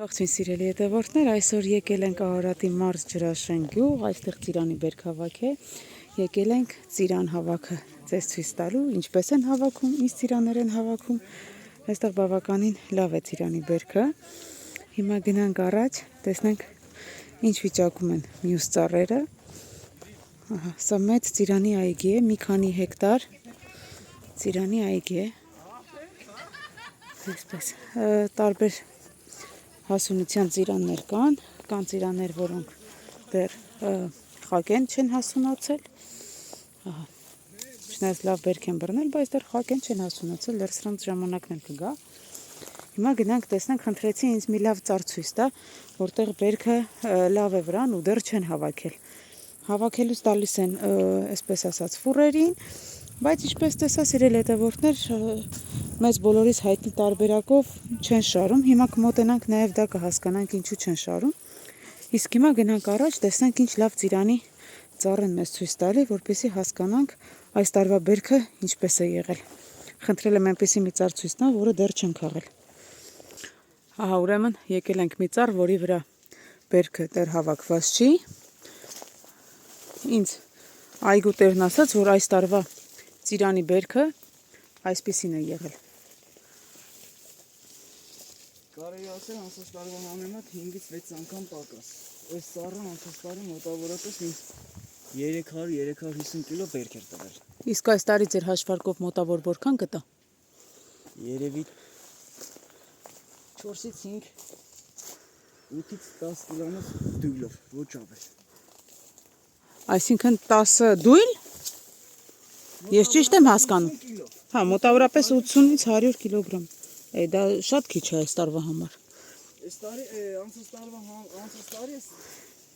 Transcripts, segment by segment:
Ողջույն սիրելի հետևորդներ, այսօր եկել ենք Արարատի մարզ Ջրաշեն գյուղ, այստեղ ծիրանի բերք հավաք է, եկել ենք ծիրան հավաքը ձեզ ցույց տալու, ինչպես են հավաքում, ինչ ծիրաններ են հավաքում, այստեղ բավականին լավ է ծիրանի բերքը, հիմա գնանք առաջ, տեսնենք ինչ վիճակում են մյուս ծառերը, սա մեծ ծիրանի այգի է, մի քանի հեկտար ծիրանի այգի է, այսպես տարբեր հասունության ծիրաններ կան ծիրաններ, որոնք դեռ խակեն չեն հասունացել, չնայած լավ բերք են բռնել, բայց դեռ խակեն չեն հասունացել, դեռ սրանց ժամանակն էլ կգա։ Հիմա գնանք տեսնենք, խնդրեցի ինձ մի լավ ծառ ցույց տա, որտեղ բերքը լավ է վրան ու դեռ չեն հավաքել։ Հավաքելուց տալիս են, այսպես ասած, ֆուրերին, բայց ինչպես տեսա, սիրելի հետևորդներ, մեզ բոլորիս հայտնի տարբերակով չեն շարում, հիմա կմոտենանք նաև դա կհասկանանք ինչու չեն շարում, իսկ հիմա գնանք առաջ, տեսնենք ինչ լավ ծիրանի ծառ են մեզ ցույց տալի, որպեսզի հասկանանք այս տարվա բերքը ինչպես է եղել։ Խնդրել եմ այնպեսի մի ծառ ցույց տա, որը դեռ չեն քաղել։ Ահա, ուրեմն եկել ենք մի ծառ, որի վրա բերքը դեռ հավաքված չի։ Ինձ այգու տերն ասաց, որ այս տարվա ծիրանի բերքը այսպիսին է եղել։ Կարելի ասել անցած տարվա համեմատ 5-ից 6 անգամ պակաս։ Այս ծառան անցած տարի մոտավորապես 300-350 կիլո բերք էր տվել։ Իսկ այս տարի ձեր հաշվարկով մոտավոր որքան կտա։ Երևի 4-ից 5, 8-ից 10 կիլոնոց դույլով, ոչ ավել։ Այսինքն 10 դույլ։ Ես ճիշտ եմ հասկանում։ Հա, մոտավորապես 80-ից 100 կիլոգրամ։ Դա շատ քիչ է այս տարվա համար։ Այս տարի անցած տարի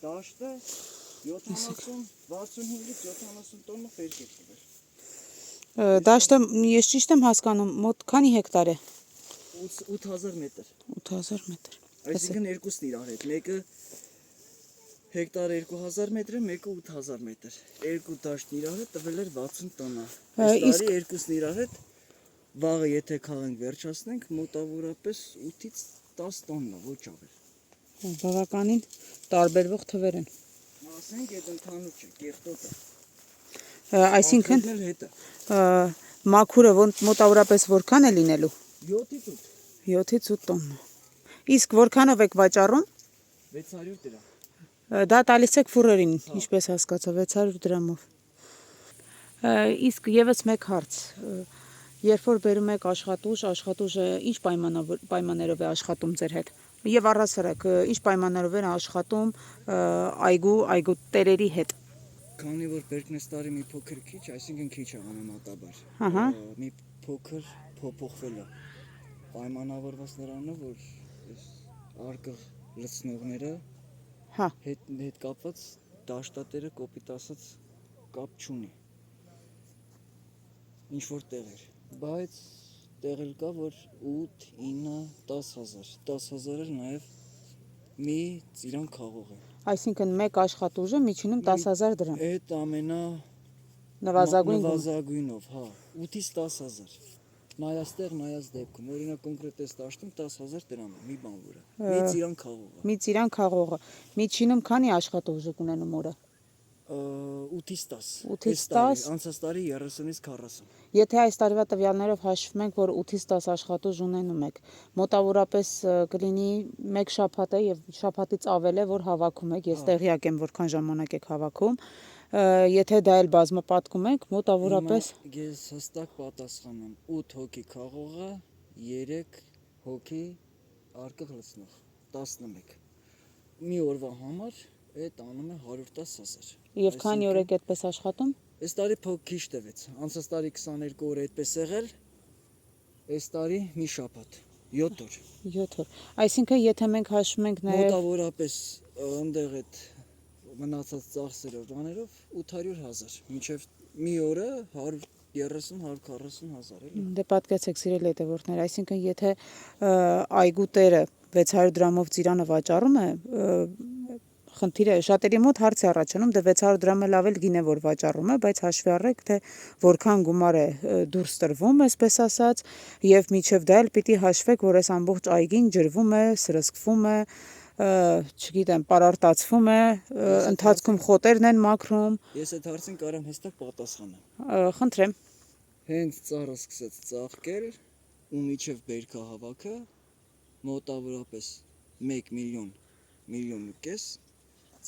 դաշտը 65-ից 70 տոննա բերք էր տվել։ Դաշտը ես ճիշտ եմ հասկանում, մոտ քանի հեկտար է։ 8000 մետր։ 8000 մետր։ Այսինքն երկուսն իրար հետ, մեկը հեկտար 2000 մետր է, մեկը 8000 մետր։ Երկու դաշտն իրար հետ տվել էր 60 տոննա։ Այս տարի երկուսն իրար հետ վաղը եթե քաղենք վերջացնենք, մոտավորապես 8-ից 10 տոննա, ոչ ավել։ Բավականին տարբերվող թվեր են։ Ասենք այդ ընդհանուր չէ, կեղտոտը։ Այսինքն հետը մաքուրը մոտավորապես որքան է լինելու։ 7-ից 8։ 7-ից 8 տոննա։ Իսկ որքանով եք վաճառում։ 600 դրամ։ Դա տալիս եք ֆուրերին, ինչպես հասկացա, 600 դրամով։ Իսկ եւս մեկ հարց։ Երբ որ բերում եք աշխատուժը ինչ պայմաններով է աշխատում ձեր հետ։ Եվ առասարակ, ինչ պայմաններով են աշխատում այգու տերերի հետ։ Քանի որ բերքն այս տարի մի փոքր քիչ, այսինքն քիչ է համեմատաբար։ Մի փոքր փոփոխվել է։ Պայմանավորված նրանով, որ այս արկղ լցնողները հետ կապված դաշտատերը կոպիտ ասած կապ չունի։ Ինչ որ տեղեր, բայց տեղել կա, որ 8, 9, 10,000 էլ նաև մի ծիրան քաղող է։ Այսինքն մեկ աշխատուժը միջինում 10000 դրամ։ Այդ ամենա նվազագույնով, հա, 8-ից 10000։ Նայած տեղ, նայած դեպքում, օրինակ կոնկրետ այս դաշտում 10000 դրամ է մի բանվորը։ Մի ծիրան քաղողը։ Մի ծիրան քաղողը։ Միջինում քանի աշխատուժ ունենում օրը։ 8-ից 10։ 8-ից 10, անցած տարի 30-ից 40։ Եթե այս տարվա տվյալներով հաշվում ենք, որ 8-ից 10 աշխատուժ ունենում եք, մոտավորապես կլինի 1 շաբաթ է եւ շաբաթից ավել է, որ հավաքում եք, ես տեղյակ եմ, որքան ժամանակ եք հավաքում, եթե դա էլ բազմապատկում եք, մոտավորապես ես հստակ պատասխան եմ, 8 հոգի քաղողը, 3 հոգի արկղ լցնող, 11։ Մի օրվա համար այդ անում է 110,000։ Եվ քանի օր եք այդպես աշխատում։ Այս տարի փոքր քիչ տվեց, անցած տարի 22 օր այդպես եղել, այս տարի մի շաբաթ, 7 օր։ 7 օր։ Այսինքն եթե մենք հաշվում ենք նաև մոտավորապես ընդեղ այդ մնացած ծախսերով բաներով 800,000, մինչև մի օրը 130-140,000 էլի։ Դե պատկացեք սիրելի հետևորդներ, այսինքն եթե այգու տերը 600 դրամով ծիրանը վաճառում է, խնդիրը շատերի մոտ հարց է առաջանում, դե 600 դրամ էլ ավել գինե որ վաճառում է, բայց հաշվի առեք, թե որքան գումար է դուրս տրվում, այսպես ասած, եւ միջև դա էլ պիտի հաշվեք, որ այս ամբողջ այգին ջրվում է, սրսկվում է, չգիտեմ, պարարտացվում է, ընթացքում խոտերն են մաքրում։ Ես այդ հարցին կարամ հստակ պատասխանեմ։ Խնդրեմ։ Հենց ծառը սկսեց ծաղկել ու միջև բերքահավաքը մոտավորապես 1 միլիոն, միլիոն ու կես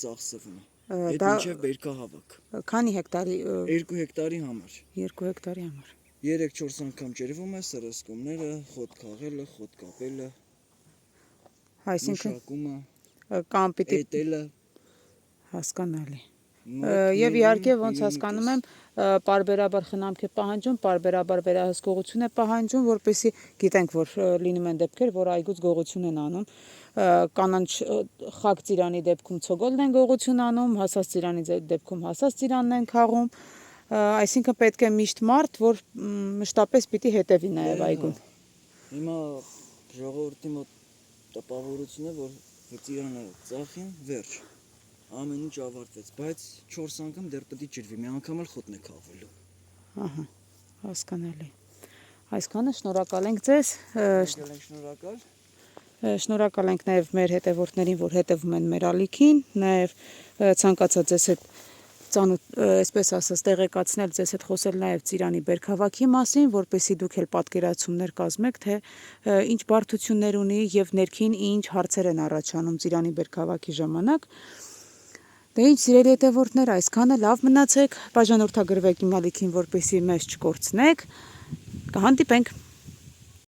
ծախսվում է։ Այդ դա միջև բերքահավաք։ քանի հեկտարի 2 հեկտարի համար։ 2 հեկտարի համար։ 3-4 անգամ ջրվում է, սրսկումները, խոտ քաղելը, խոտ կապելը, Այսինքն մշակումը, կամ պիտի էտելը։ հասկանալի։ Եվ իհարկե ոնց հասկանում եմ, պարբերաբար խնամք է պահանջում, պարբերաբար վերահսկողություն է պահանջում, որպեսզի գիտենք, որ լինում են դեպքեր, որ այգուց գողություն են անում, կանանչ խակ ծիրանի դեպքում ցոգոլն են գողություն անում, հասած ծիրանի դեպքում հասած ծիրանն են քաղում, այսինքն պետք է միշտ մարդ, որ մշտապես պիտի հետևի նաև այգուն։ Հիմա ժողովրդի մոտ տպավորություն է, որ ծիրանը ծախին, վերջ։ Ամեն ինչ ավարտվեց, բայց 4 անգամ դեռ պետք է ջրվի, մի անգամ էլ խոտն է քաղվելու։ Ահա, հասկանալի։ Այսքանը շնորհակալ ենք ձեզ։ Շնորհակալ։ Շնորհակալ ենք նաև մեր հետևորդներին, որ հետևում են մեր ալիքին, նաև ցանկացա ձեզ հետ ծանոթ, այսպես ասած, տեղեկացնել, ձեզ հետ խոսել նաև ծիրանի բերքահավաքի մասին, որպեսզի դուք էլ պատկերացումներ կազմեք, թե ինչ բարդություններ ունի եւ ներքին ինչ հարցեր են առաջանում ծիրանի բերքահավաքի ժամանակ։ Դե ինչ, սիրելի հետևորդներ, այսքանը, լավ մնացեք, բաժանորդագրվեք իմ ալիքին, որպեսզի մեզ չկորցնեք։ Կհանդիպենք։